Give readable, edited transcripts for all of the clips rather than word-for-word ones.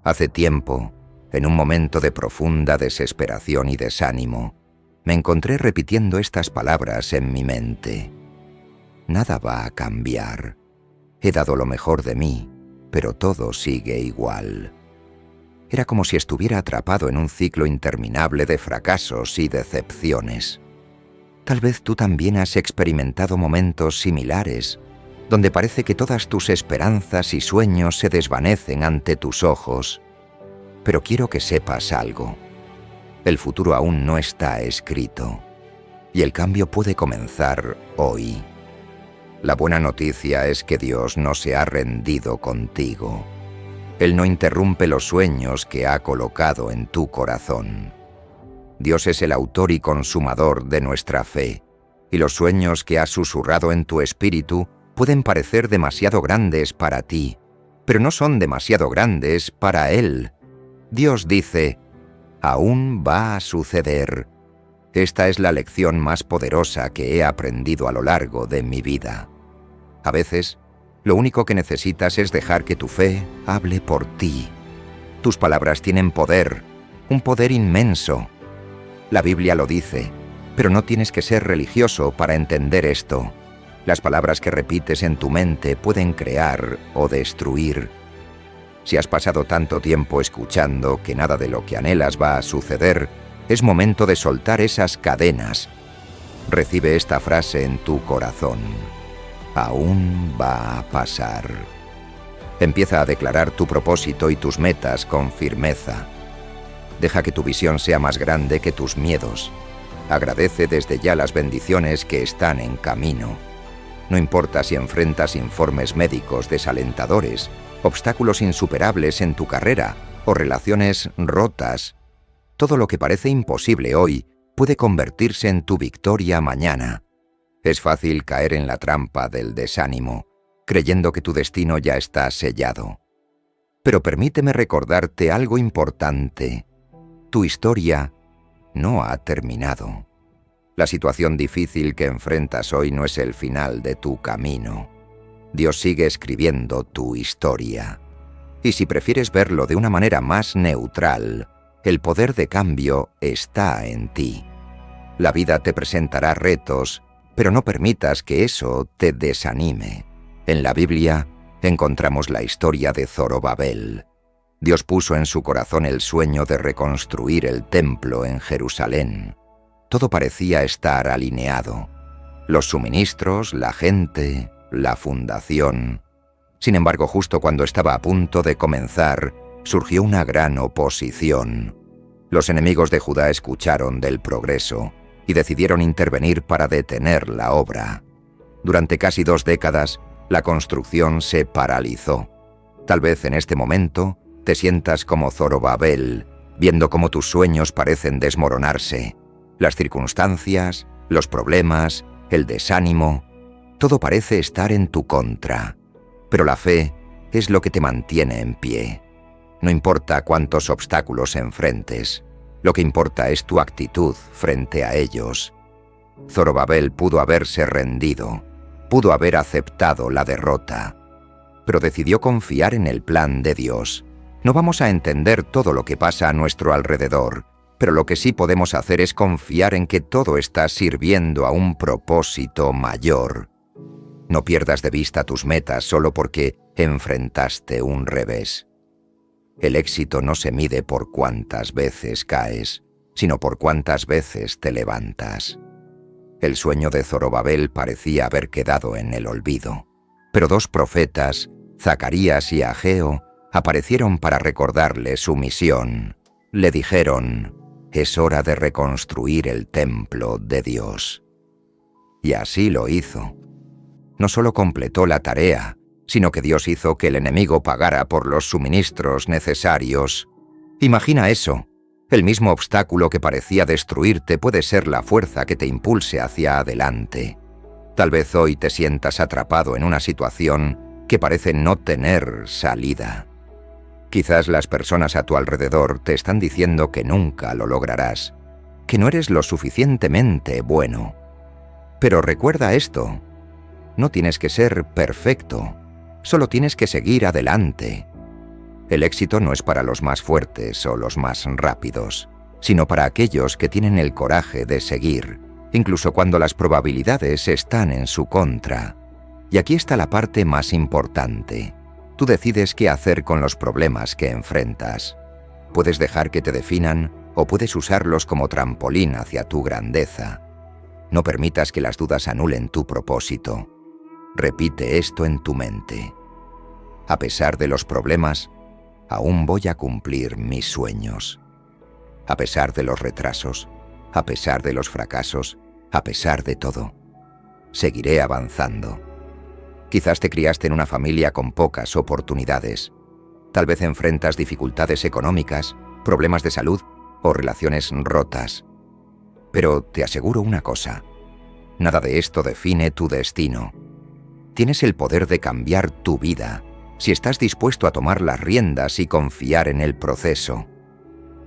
Hace tiempo, en un momento de profunda desesperación y desánimo, me encontré repitiendo estas palabras en mi mente. Nada va a cambiar. He dado lo mejor de mí, pero todo sigue igual. Era como si estuviera atrapado en un ciclo interminable de fracasos y decepciones. Tal vez tú también has experimentado momentos similares, donde parece que todas tus esperanzas y sueños se desvanecen ante tus ojos. Pero quiero que sepas algo. El futuro aún no está escrito, y el cambio puede comenzar hoy. La buena noticia es que Dios no se ha rendido contigo. Él no interrumpe los sueños que ha colocado en tu corazón. Dios es el autor y consumador de nuestra fe, y los sueños que ha susurrado en tu espíritu pueden parecer demasiado grandes para ti, pero no son demasiado grandes para Él. Dios dice, aún va a suceder. Esta es la lección más poderosa que he aprendido a lo largo de mi vida. A veces, lo único que necesitas es dejar que tu fe hable por ti. Tus palabras tienen poder, un poder inmenso. La Biblia lo dice, pero no tienes que ser religioso para entender esto. Las palabras que repites en tu mente pueden crear o destruir. Si has pasado tanto tiempo escuchando que nada de lo que anhelas va a suceder, es momento de soltar esas cadenas. Recibe esta frase en tu corazón. Aún va a pasar. Empieza a declarar tu propósito y tus metas con firmeza. Deja que tu visión sea más grande que tus miedos. Agradece desde ya las bendiciones que están en camino. No importa si enfrentas informes médicos desalentadores, obstáculos insuperables en tu carrera o relaciones rotas. Todo lo que parece imposible hoy puede convertirse en tu victoria mañana. Es fácil caer en la trampa del desánimo, creyendo que tu destino ya está sellado. Pero permíteme recordarte algo importante. Tu historia no ha terminado. La situación difícil que enfrentas hoy no es el final de tu camino. Dios sigue escribiendo tu historia. Y si prefieres verlo de una manera más neutral, el poder de cambio está en ti. La vida te presentará retos, pero no permitas que eso te desanime. En la Biblia encontramos la historia de Zorobabel. Dios puso en su corazón el sueño de reconstruir el templo en Jerusalén. Todo parecía estar alineado. Los suministros, la gente, la fundación. Sin embargo, justo cuando estaba a punto de comenzar, surgió una gran oposición. Los enemigos de Judá escucharon del progreso y decidieron intervenir para detener la obra. Durante casi 2 décadas, la construcción se paralizó. Tal vez en este momento te sientas como Zorobabel, viendo cómo tus sueños parecen desmoronarse. Las circunstancias, los problemas, el desánimo, todo parece estar en tu contra. Pero la fe es lo que te mantiene en pie. No importa cuántos obstáculos enfrentes, lo que importa es tu actitud frente a ellos. Zorobabel pudo haberse rendido, pudo haber aceptado la derrota, pero decidió confiar en el plan de Dios. No vamos a entender todo lo que pasa a nuestro alrededor, pero lo que sí podemos hacer es confiar en que todo está sirviendo a un propósito mayor. No pierdas de vista tus metas solo porque enfrentaste un revés. El éxito no se mide por cuántas veces caes, sino por cuántas veces te levantas. El sueño de Zorobabel parecía haber quedado en el olvido, pero 2 profetas, Zacarías y Ageo, aparecieron para recordarle su misión. Le dijeron: es hora de reconstruir el templo de Dios. Y así lo hizo. No solo completó la tarea, sino que Dios hizo que el enemigo pagara por los suministros necesarios. Imagina eso. El mismo obstáculo que parecía destruirte puede ser la fuerza que te impulse hacia adelante. Tal vez hoy te sientas atrapado en una situación que parece no tener salida. Quizás las personas a tu alrededor te están diciendo que nunca lo lograrás, que no eres lo suficientemente bueno. Pero recuerda esto, no tienes que ser perfecto, solo tienes que seguir adelante. El éxito no es para los más fuertes o los más rápidos, sino para aquellos que tienen el coraje de seguir, incluso cuando las probabilidades están en su contra. Y aquí está la parte más importante. Tú decides qué hacer con los problemas que enfrentas. Puedes dejar que te definan o puedes usarlos como trampolín hacia tu grandeza. No permitas que las dudas anulen tu propósito. Repite esto en tu mente. A pesar de los problemas, aún voy a cumplir mis sueños. A pesar de los retrasos, a pesar de los fracasos, a pesar de todo, seguiré avanzando. Quizás te criaste en una familia con pocas oportunidades. Tal vez enfrentas dificultades económicas, problemas de salud o relaciones rotas. Pero te aseguro una cosa, nada de esto define tu destino. Tienes el poder de cambiar tu vida si estás dispuesto a tomar las riendas y confiar en el proceso.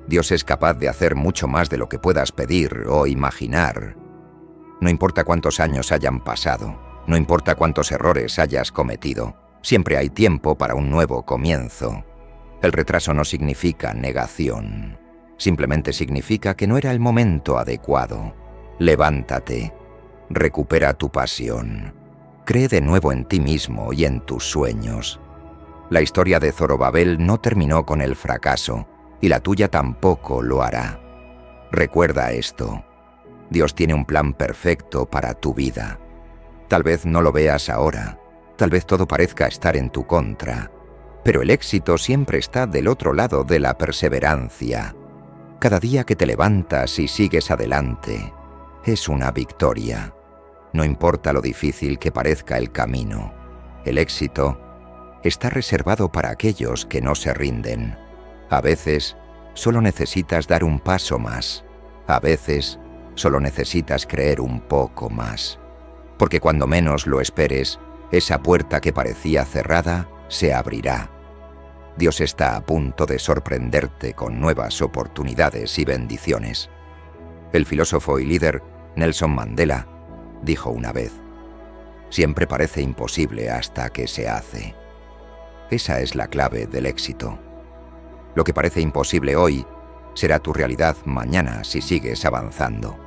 Dios es capaz de hacer mucho más de lo que puedas pedir o imaginar. No importa cuántos años hayan pasado, no importa cuántos errores hayas cometido, siempre hay tiempo para un nuevo comienzo. El retraso no significa negación, simplemente significa que no era el momento adecuado. Levántate, recupera tu pasión, cree de nuevo en ti mismo y en tus sueños. La historia de Zorobabel no terminó con el fracaso, y la tuya tampoco lo hará. Recuerda esto. Dios tiene un plan perfecto para tu vida. Tal vez no lo veas ahora, tal vez todo parezca estar en tu contra, pero el éxito siempre está del otro lado de la perseverancia. Cada día que te levantas y sigues adelante, es una victoria. No importa lo difícil que parezca el camino, el éxito está reservado para aquellos que no se rinden. A veces, solo necesitas dar un paso más. A veces, solo necesitas creer un poco más. Porque cuando menos lo esperes, esa puerta que parecía cerrada se abrirá. Dios está a punto de sorprenderte con nuevas oportunidades y bendiciones. El filósofo y líder Nelson Mandela dijo una vez: «Siempre parece imposible hasta que se hace». Esa es la clave del éxito. Lo que parece imposible hoy será tu realidad mañana si sigues avanzando.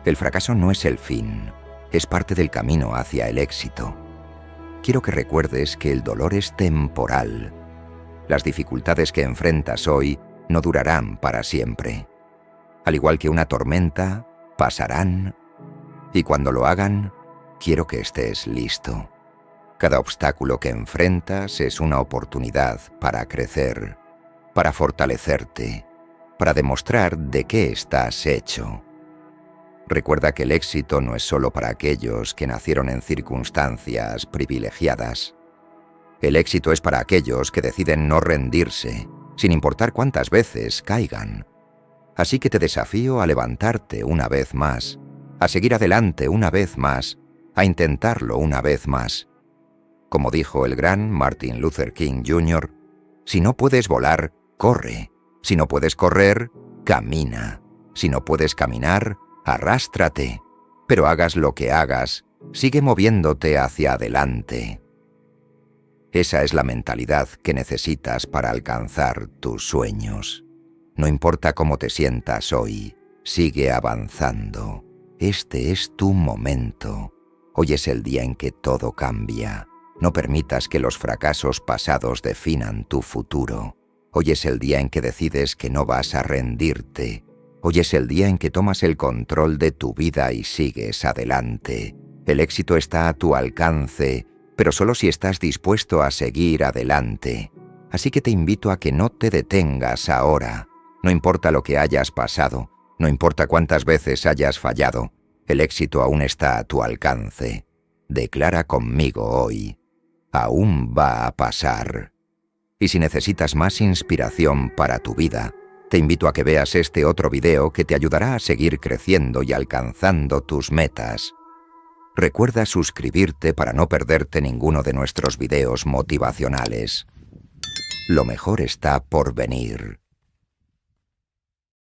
El fracaso no es el fin, es parte del camino hacia el éxito. Quiero que recuerdes que el dolor es temporal. Las dificultades que enfrentas hoy no durarán para siempre. Al igual que una tormenta, pasarán, y cuando lo hagan, quiero que estés listo. Cada obstáculo que enfrentas es una oportunidad para crecer, para fortalecerte, para demostrar de qué estás hecho. Recuerda que el éxito no es solo para aquellos que nacieron en circunstancias privilegiadas. El éxito es para aquellos que deciden no rendirse, sin importar cuántas veces caigan. Así que te desafío a levantarte una vez más, a seguir adelante una vez más, a intentarlo una vez más. Como dijo el gran Martin Luther King Jr., si no puedes volar, corre. Si no puedes correr, camina. Si no puedes caminar, arrástrate. Pero hagas lo que hagas, sigue moviéndote hacia adelante. Esa es la mentalidad que necesitas para alcanzar tus sueños. No importa cómo te sientas hoy, sigue avanzando. Este es tu momento. Hoy es el día en que todo cambia. No permitas que los fracasos pasados definan tu futuro. Hoy es el día en que decides que no vas a rendirte. Hoy es el día en que tomas el control de tu vida y sigues adelante. El éxito está a tu alcance, pero solo si estás dispuesto a seguir adelante. Así que te invito a que no te detengas ahora. No importa lo que hayas pasado, no importa cuántas veces hayas fallado, el éxito aún está a tu alcance. Declara conmigo hoy: aún va a pasar. Y si necesitas más inspiración para tu vida, te invito a que veas este otro video que te ayudará a seguir creciendo y alcanzando tus metas. Recuerda suscribirte para no perderte ninguno de nuestros videos motivacionales. Lo mejor está por venir.